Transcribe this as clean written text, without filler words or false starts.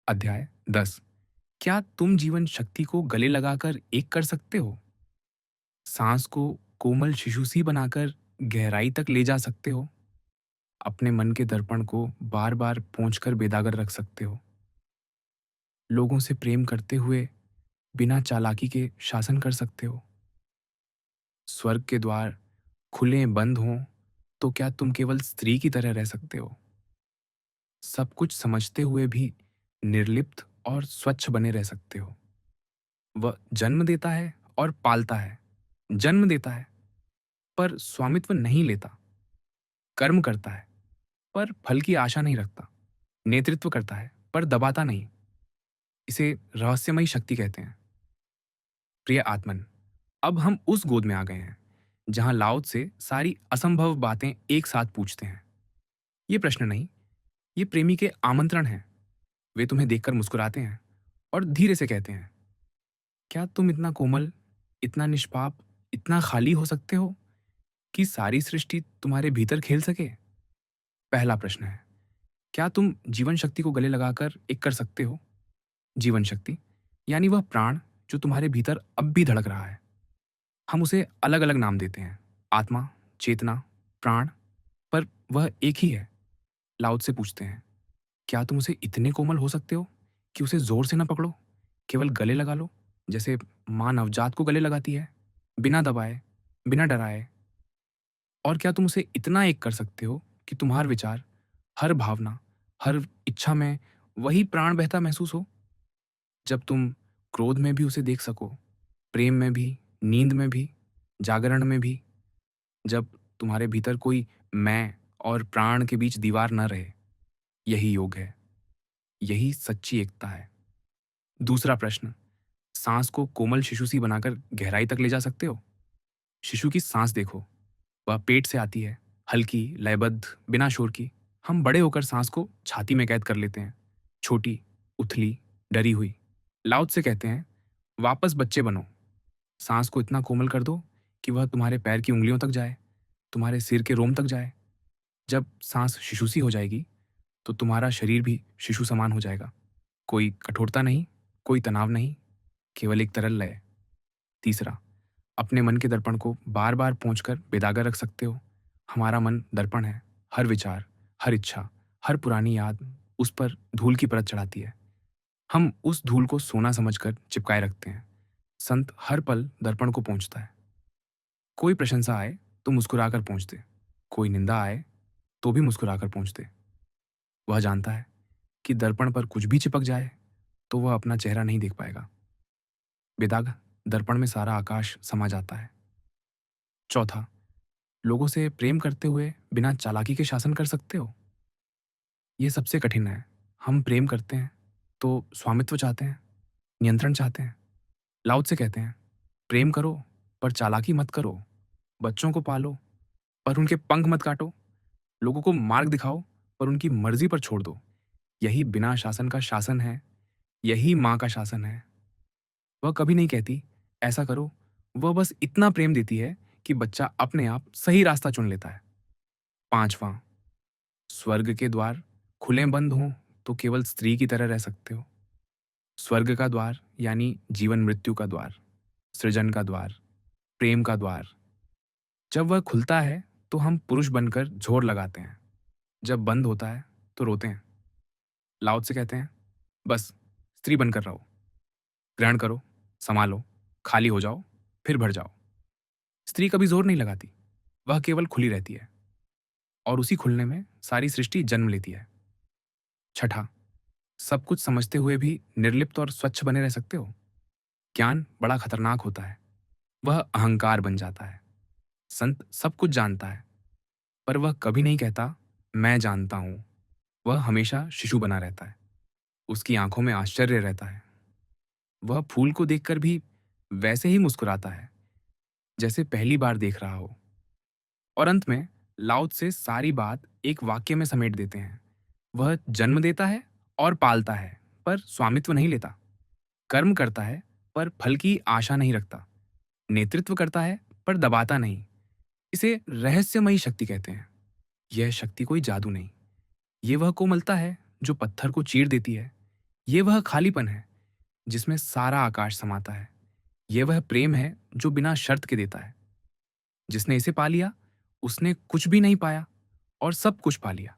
अध्याय 10। क्या तुम जीवन शक्ति को गले लगाकर एक कर सकते हो? सांस को कोमल शिशु सी बनाकर गहराई तक ले जा सकते हो? अपने मन के दर्पण को बार बार पोंछकर बेदागर रख सकते हो? लोगों से प्रेम करते हुए बिना चालाकी के शासन कर सकते हो? स्वर्ग के द्वार खुले बंद हों तो क्या तुम केवल स्त्री की तरह रह सकते हो? सब कुछ समझते हुए भी निर्लिप्त और स्वच्छ बने रह सकते हो? वह जन्म देता है और पालता है, जन्म देता है पर स्वामित्व नहीं लेता, कर्म करता है पर फल की आशा नहीं रखता, नेतृत्व करता है पर दबाता नहीं। इसे रहस्यमयी शक्ति कहते हैं। प्रिय आत्मन, अब हम उस गोद में आ गए हैं जहां लाओ से सारी असंभव बातें एक साथ पूछते हैं। ये प्रश्न नहीं, ये प्रेमी के आमंत्रण हैं। वे तुम्हें देखकर मुस्कुराते हैं और धीरे से कहते हैं, क्या तुम इतना कोमल, इतना निष्पाप, इतना खाली हो सकते हो कि सारी सृष्टि तुम्हारे भीतर खेल सके? पहला प्रश्न है, क्या तुम जीवन शक्ति को गले लगाकर एक कर सकते हो? जीवन शक्ति यानी वह प्राण जो तुम्हारे भीतर अब भी धड़क रहा है। हम उसे अलग अलग नाम देते हैं, आत्मा, चेतना, प्राण, पर वह एक ही है। लाओ से पूछते हैं, क्या तुम उसे इतने कोमल हो सकते हो कि उसे जोर से न पकड़ो, केवल गले लगा लो, जैसे माँ नवजात को गले लगाती है, बिना दबाए, बिना डराए? और क्या तुम उसे इतना एक कर सकते हो कि तुम्हार विचार, हर भावना, हर इच्छा में वही प्राण बहता महसूस हो? जब तुम क्रोध में भी उसे देख सको, प्रेम में भी, नींद में भी, जागरण में भी, जब तुम्हारे भीतर कोई मैं और प्राण के बीच दीवार न रहे। यही योग है, यही सच्ची एकता है। दूसरा प्रश्न, सांस को कोमल शिशु सी बनाकर गहराई तक ले जा सकते हो? शिशु की सांस देखो, वह पेट से आती है, हल्की, लयबद्ध, बिना शोर की। हम बड़े होकर सांस को छाती में कैद कर लेते हैं, छोटी, उथली, डरी हुई। लाउत से कहते हैं, वापस बच्चे बनो। सांस को इतना कोमल कर दो कि वह तुम्हारे पैर की उंगलियों तक जाए, तुम्हारे सिर के रोम तक जाए। जब सांस शिशु सी हो जाएगी तो तुम्हारा शरीर भी शिशु समान हो जाएगा। कोई कठोरता नहीं, कोई तनाव नहीं, केवल एक तरल लय। तीसरा, अपने मन के दर्पण को बार बार पोंछकर बेदागा रख सकते हो। हमारा मन दर्पण है, हर विचार, हर इच्छा, हर पुरानी याद उस पर धूल की परत चढ़ाती है। हम उस धूल को सोना समझकर चिपकाए रखते हैं। संत हर पल दर्पण को पोंछता है। कोई प्रशंसा आए तो मुस्कुराकर पोंछ दे, कोई निंदा आए तो भी मुस्कुराकर पोंछ दे। वह जानता है कि दर्पण पर कुछ भी चिपक जाए तो वह अपना चेहरा नहीं देख पाएगा। बेदाग दर्पण में सारा आकाश समा जाता है। चौथा, लोगों से प्रेम करते हुए बिना चालाकी के शासन कर सकते हो? ये सबसे कठिन है। हम प्रेम करते हैं तो स्वामित्व चाहते हैं, नियंत्रण चाहते हैं। लाउत से कहते हैं, प्रेम करो पर चालाकी मत करो। बच्चों को पालो पर उनके पंख मत काटो। लोगों को मार्ग दिखाओ पर उनकी मर्जी पर छोड़ दो। यही बिना शासन का शासन है, यही माँ का शासन है। वह कभी नहीं कहती, ऐसा करो। वह बस इतना प्रेम देती है कि बच्चा अपने आप सही रास्ता चुन लेता है। पांचवां, स्वर्ग के द्वार खुले बंद हों तो केवल स्त्री की तरह रह सकते हो। स्वर्ग का द्वार यानी जीवन मृत्यु का द्वार, सृजन का द्वार, प्रेम का द्वार। जब वह खुलता है तो हम पुरुष बनकर जोर लगाते हैं, जब बंद होता है तो रोते हैं। लाओत से कहते हैं, बस स्त्री बनकर रहो, ग्रहण करो, संभालो, खाली हो जाओ, फिर भर जाओ। स्त्री कभी जोर नहीं लगाती, वह केवल खुली रहती है और उसी खुलने में सारी सृष्टि जन्म लेती है। छठा, सब कुछ समझते हुए भी निर्लिप्त और स्वच्छ बने रह सकते हो? ज्ञान बड़ा खतरनाक होता है, वह अहंकार बन जाता है। संत सब कुछ जानता है पर वह कभी नहीं कहता, मैं जानता हूं। वह हमेशा शिशु बना रहता है। उसकी आंखों में आश्चर्य रहता है। वह फूल को देखकर भी वैसे ही मुस्कुराता है जैसे पहली बार देख रहा हो। और अंत में लाउत से सारी बात एक वाक्य में समेट देते हैं। वह जन्म देता है और पालता है पर स्वामित्व नहीं लेता, कर्म करता है पर फल की आशा नहीं रखता, नेतृत्व करता है पर दबाता नहीं। इसे रहस्यमयी शक्ति कहते हैं। यह शक्ति कोई जादू नहीं, ये वह कोमलता है जो पत्थर को चीर देती है, ये वह खालीपन है जिसमें सारा आकाश समाता है। ये वह प्रेम है जो बिना शर्त के देता है। जिसने इसे पा लिया, उसने कुछ भी नहीं पाया और सब कुछ पा लिया।